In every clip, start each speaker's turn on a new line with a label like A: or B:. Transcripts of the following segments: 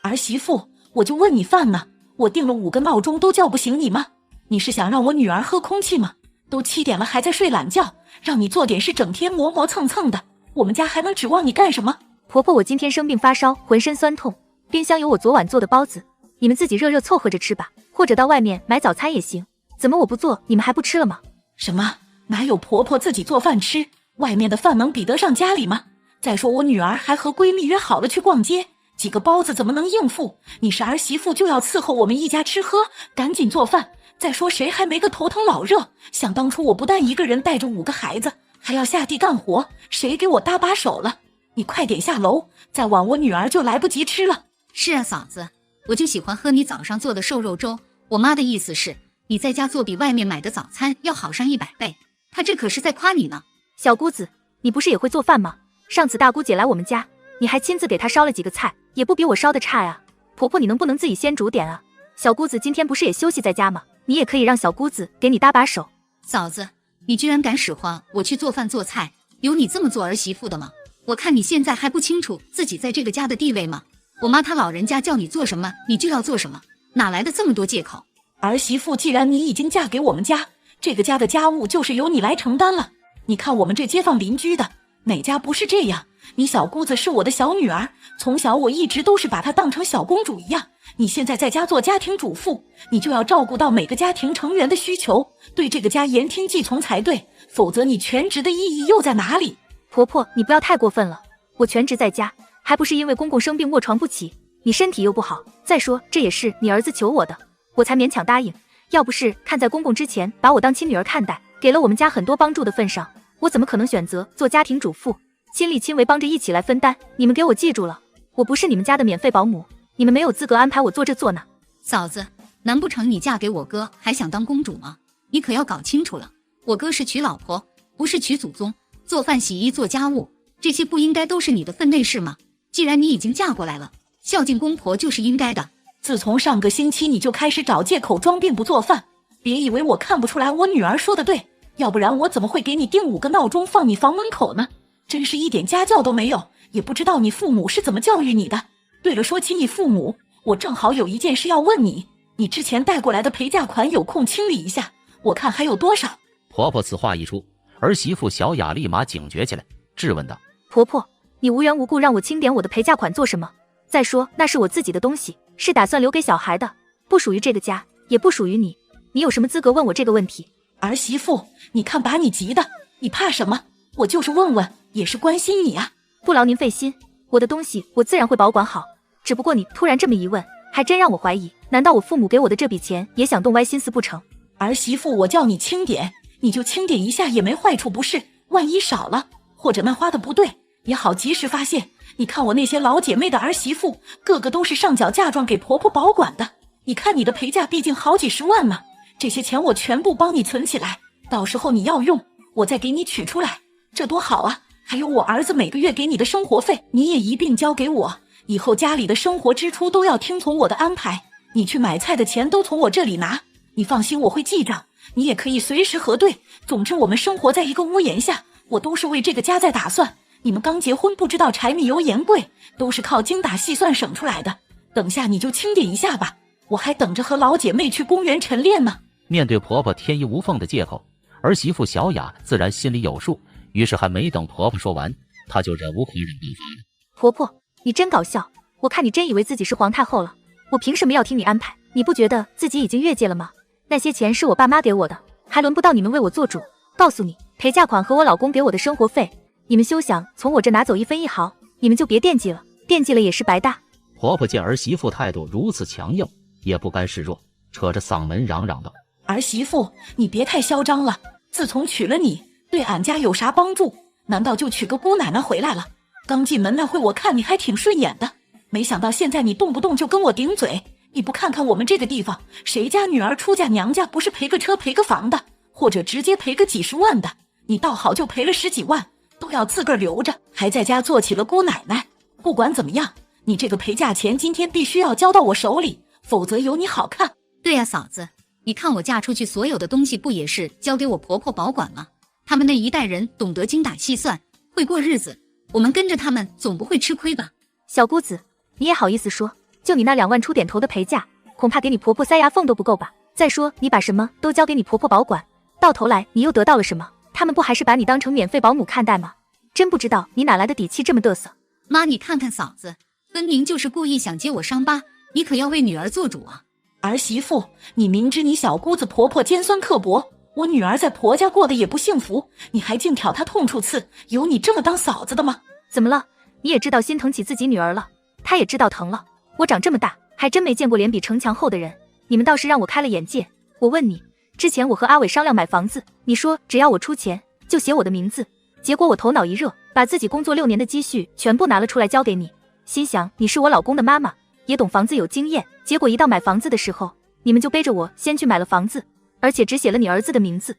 A: 儿媳妇，我就问你饭呢，我定了5个闹钟都叫不醒你吗？你是想让我女儿喝空气吗？都7点了还在睡懒觉，让你做点事整天磨磨蹭蹭的，我们家还能指望你干什么？
B: 婆婆，我今天生病发烧，浑身酸痛，冰箱有我昨晚做的包子，你们自己热热凑合着吃吧，或者到外面买早餐也行。怎么我不做，你们还不吃了吗？
A: 什么？哪有婆婆自己做饭吃？外面的饭能比得上家里吗？再说我女儿还和闺蜜约好了去逛街，几个包子怎么能应付？你是儿媳妇就要伺候我们一家吃喝，赶紧做饭。再说谁还没个头疼脑热？想当初我不但一个人带着5个孩子，还要下地干活，谁给我搭把手了？你快点下楼，再晚我女儿就来不及吃了。
C: 是啊，嫂子，我就喜欢喝你早上做的瘦肉粥。我妈的意思是，你在家做比外面买的早餐要好上100倍。她这可是在夸你呢。
B: 小姑子，你不是也会做饭吗？上次大姑姐来我们家，你还亲自给她烧了几个菜，也不比我烧的差呀。婆婆，你能不能自己先煮点啊？小姑子今天不是也休息在家吗？你也可以让小姑子给你搭把手。
C: 嫂子，你居然敢使唤我去做饭做菜，有你这么做儿媳妇的吗？我看你现在还不清楚自己在这个家的地位吗？我妈她老人家叫你做什么你就要做什么，哪来的这么多借口？
A: 儿媳妇，既然你已经嫁给我们家，这个家的家务就是由你来承担了。你看我们这街坊邻居的，哪家不是这样？你小姑子是我的小女儿，从小我一直都是把她当成小公主一样。你现在在家做家庭主妇，你就要照顾到每个家庭成员的需求，对这个家言听计从才对，否则你全职的意义又在哪里？
B: 婆婆，你不要太过分了，我全职在家，还不是因为公公生病卧床不起，你身体又不好，再说这也是你儿子求我的，我才勉强答应。要不是看在公公之前把我当亲女儿看待，给了我们家很多帮助的份上，我怎么可能选择做家庭主妇，亲力亲为帮着一起来分担？你们给我记住了，我不是你们家的免费保姆，你们没有资格安排我做这做那。
C: 嫂子，难不成你嫁给我哥还想当公主吗？你可要搞清楚了，我哥是娶老婆，不是娶祖宗。做饭洗衣做家务，这些不应该都是你的分内事吗？既然你已经嫁过来了，孝敬公婆就是应该的。
A: 自从上个星期你就开始找借口装病不做饭，别以为我看不出来我女儿说的对，要不然我怎么会给你定5个闹钟放你房门口呢？真是一点家教都没有，也不知道你父母是怎么教育你的。对了，说起你父母，我正好有一件事要问你，你之前带过来的陪嫁款有空清理一下，我看还有多少。
D: 婆婆此话一出，儿媳妇小雅立马警觉起来，质问道：
B: 婆婆，你无缘无故让我清点我的陪嫁款做什么？再说那是我自己的东西，是打算留给小孩的，不属于这个家，也不属于你，你有什么资格问我这个问题？
A: 儿媳妇，你看把你急的，你怕什么？我就是问问，也是关心你啊。
B: 不劳您费心，我的东西我自然会保管好，只不过你突然这么一问，还真让我怀疑，难道我父母给我的这笔钱也想动歪心思不成？
A: 儿媳妇，我叫你清点，你就清点一下也没坏处不是？万一少了，或者那花的不对，也好及时发现。你看我那些老姐妹的儿媳妇，个个都是上缴嫁妆给婆婆保管的。你看你的陪嫁毕竟好几10万嘛，这些钱我全部帮你存起来，到时候你要用，我再给你取出来，这多好啊！还有我儿子每个月给你的生活费，你也一并交给我。以后家里的生活支出都要听从我的安排，你去买菜的钱都从我这里拿。你放心，我会记账，你也可以随时核对。总之我们生活在一个屋檐下，我都是为这个家在打算。你们刚结婚不知道柴米油盐贵，都是靠精打细算省出来的。等下你就清点一下吧，我还等着和老姐妹去公园晨练呢。
D: 面对婆婆天衣无缝的借口，儿媳妇小雅自然心里有数，于是还没等婆婆说完，她就忍无可忍爆发了。
B: 婆婆，你真搞笑，我看你真以为自己是皇太后了，我凭什么要听你安排？你不觉得自己已经越界了吗？那些钱是我爸妈给我的，还轮不到你们为我做主。告诉你，陪嫁款和我老公给我的生活费，你们休想从我这拿走1分1毫，你们就别惦记了，惦记了也是白搭。
D: 婆婆见儿媳妇态度如此强硬，也不甘示弱，扯着嗓门嚷嚷道：
A: 儿媳妇，你别太嚣张了，自从娶了你，对俺家有啥帮助？难道就娶个姑奶奶回来了？刚进门那会我看你还挺顺眼的，没想到现在你动不动就跟我顶嘴。你不看看我们这个地方，谁家女儿出嫁娘家不是赔个车赔个房的，或者直接赔个几十万的？你倒好就赔了10几万，都要自个儿留着，还在家做起了姑奶奶。不管怎么样，你这个陪嫁钱今天必须要交到我手里，否则有你好看。
C: 对呀，嫂子，你看我嫁出去所有的东西不也是交给我婆婆保管吗？他们那一代人懂得精打细算，会过日子，我们跟着他们总不会吃亏吧？
B: 小姑子，你也好意思说？就你那2万出点头的陪嫁，恐怕给你婆婆塞牙缝都不够吧。再说你把什么都交给你婆婆保管，到头来你又得到了什么？他们不还是把你当成免费保姆看待吗？真不知道你哪来的底气这么嘚瑟。
C: 妈，你看看嫂子，分明就是故意想揭我伤疤，你可要为女儿做主啊。
A: 儿媳妇，你明知你小姑子婆婆尖酸刻薄，我女儿在婆家过得也不幸福，你还净挑她痛处刺，有你这么当嫂子的吗？
B: 怎么了？你也知道心疼起自己女儿了，她也知道疼了。我长这么大还真没见过脸比城墙厚的人，你们倒是让我开了眼界。我问你，之前我和阿伟商量买房子，你说只要我出钱就写我的名字，结果我头脑一热，把自己工作6年的积蓄全部拿了出来交给你，心想你是我老公的妈妈，也懂房子有经验，结果一到买房子的时候，你们就背着我先去买了房子，而且只写了你儿子的名字。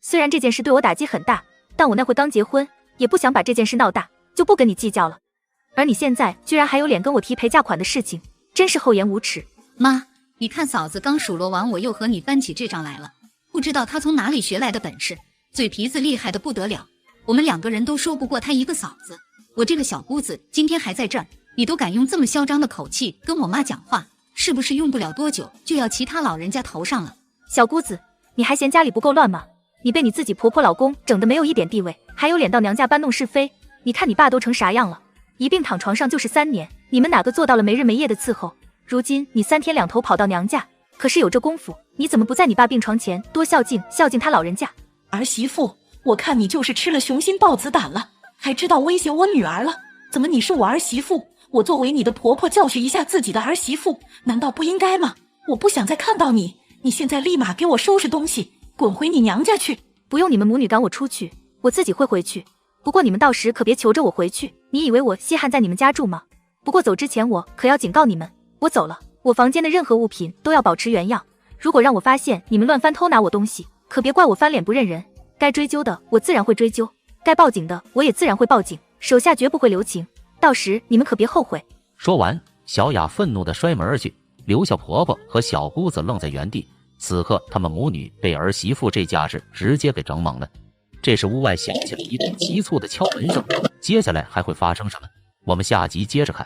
B: 虽然这件事对我打击很大，但我那会刚结婚，也不想把这件事闹大，就不跟你计较了。而你现在居然还有脸跟我提赔嫁款的事情，真是厚颜无耻。
C: 妈，你看嫂子刚数落完我，又和你翻起这账来了，不知道她从哪里学来的本事，嘴皮子厉害的不得了，我们2个人都说不过她一个嫂子。我这个小姑子今天还在这儿，你都敢用这么嚣张的口气跟我妈讲话，是不是用不了多久就要骑她老人家头上了？
B: 小姑子，你还嫌家里不够乱吗？你被你自己婆婆老公整得没有一点地位，还有脸到娘家搬弄是非？你看你爸都成啥样了，一病躺床上就是3年，你们哪个做到了没日没夜的伺候？如今你3天2头跑到娘家，可是有这功夫，你怎么不在你爸病床前多孝敬他老人家？
A: 儿媳妇，我看你就是吃了雄心豹子胆了，还知道威胁我女儿了。怎么你是我儿媳妇，我作为你的婆婆教训一下自己的儿媳妇，难道不应该吗？我不想再看到你，你现在立马给我收拾东西，滚回你娘家去。
B: 不用你们母女赶我出去，我自己会回去。不过你们到时可别求着我回去，你以为我稀罕在你们家住吗？不过走之前我可要警告你们，我走了，我房间的任何物品都要保持原样。如果让我发现你们乱翻偷拿我东西，可别怪我翻脸不认人。该追究的我自然会追究，该报警的我也自然会报警，手下绝不会留情，到时你们可别后悔。
D: 说完，小雅愤怒地摔门而去，留下婆婆和小姑子愣在原地。此刻他们母女被儿媳妇这架势直接给整懵了。这时屋外响起了一阵急促的敲门声，接下来还会发生什么？我们下集接着看。